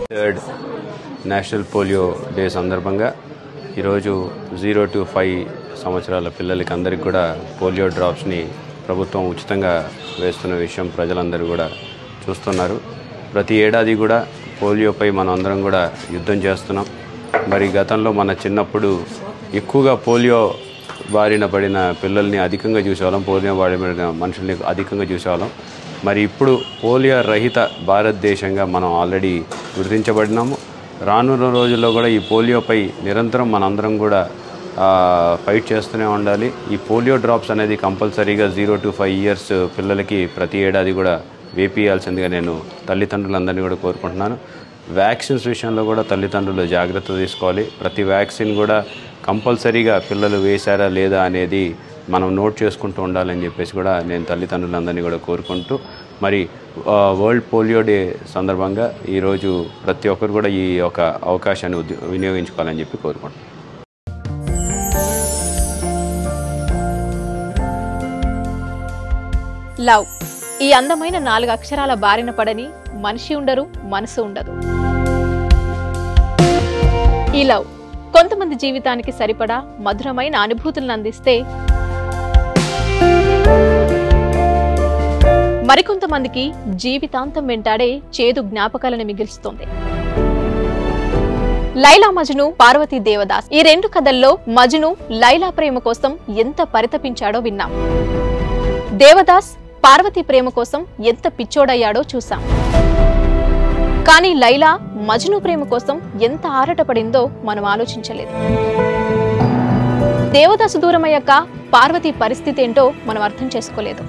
Third national polio day సందర్భంగా ఈరోజు 0 to 5 సంవత్సరాల పిల్లలకి అందరికీ కూడా పోలియో డ్రాప్స్ని ప్రభుత్వం ఉచితంగా వేస్తున్న విషయం ప్రజలందరూ కూడా చూస్తున్నారు. ప్రతి ఏడాది కూడా పోలియోపై మనం అందరం కూడా యుద్ధం చేస్తున్నాం. మరి గతంలో మన చిన్నప్పుడు ఎక్కువగా పోలియో బారిన పడిన పిల్లల్ని అధికంగా చూసేవాళ్ళం, పోలియో బారిన మనుషుల్ని అధికంగా చూసేవాళ్ళం. మరి ఇప్పుడు పోలియో రహిత భారతదేశంగా మనం ఆల్రెడీ గుర్తించబడినాము. రానున్న రోజుల్లో కూడా ఈ పోలియోపై నిరంతరం మనందరం కూడా ఫైట్ చేస్తూనే ఉండాలి. ఈ పోలియో డ్రాప్స్ అనేది కంపల్సరీగా 0 to 5 years పిల్లలకి ప్రతి ఏడాది కూడా వేపియాల్సిందిగా నేను తల్లిదండ్రులందరినీ కూడా కోరుకుంటున్నాను. వ్యాక్సిన్స్ విషయంలో కూడా తల్లిదండ్రులు జాగ్రత్త తీసుకోవాలి. ప్రతి వ్యాక్సిన్ కూడా కంపల్సరీగా పిల్లలు వేశారా లేదా అనేది మనం నోట్ చేసుకుంటూ ఉండాలని చెప్పేసి కూడా నేను తల్లిదండ్రులందరినీ కూడా కోరుకుంటూ, మరి వరల్డ్ పోలియో డే సందర్భంగా ఈరోజు ప్రతి ఒక్కరు కూడా ఈ యొక్క అవకాశాన్ని వినియోగించుకోవాలని చెప్పి కోరుకుంటున్నాను. లవ్, ఈ అందమైన 4 అక్షరాల బారిన పడని మనిషి ఉండరు, మనసు ఉండదు. ఈ లవ్ కొంతమంది జీవితానికి సరిపడా మధురమైన అనుభూతులను అందిస్తే, మరికొంతమందికి జీవితాంతం వెంటాడే చేదు జ్ఞాపకాలను మిగిల్స్తుంది. లైలా మజ్ను, పార్వతీ దేవదాస్, ఈ 2 కథల్లో మజ్ను లైలా ప్రేమ కోసం ఎంత పరితపించాడో విన్నాం. దేవదాస్ పార్వతి ప్రేమ కోసం ఎంత పిచ్చోడయ్యాడో చూసాం. కానీ లైలా మజ్ను ప్రేమ కోసం ఎంత ఆరాటపడిందో మనం ఆలోచించలేదు. దేవదాసు దూరమయ్యాక పార్వతి పరిస్థితి ఏంటో మనం అర్థం చేసుకోలేదు.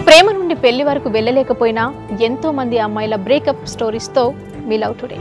ప్రేమ నుండి పెళ్లి వరకు వెళ్ళలేకపోయినా ఎంతో మంది అమ్మాయిల బ్రేకప్ స్టోరీస్తో మీ లవ్ టుడే.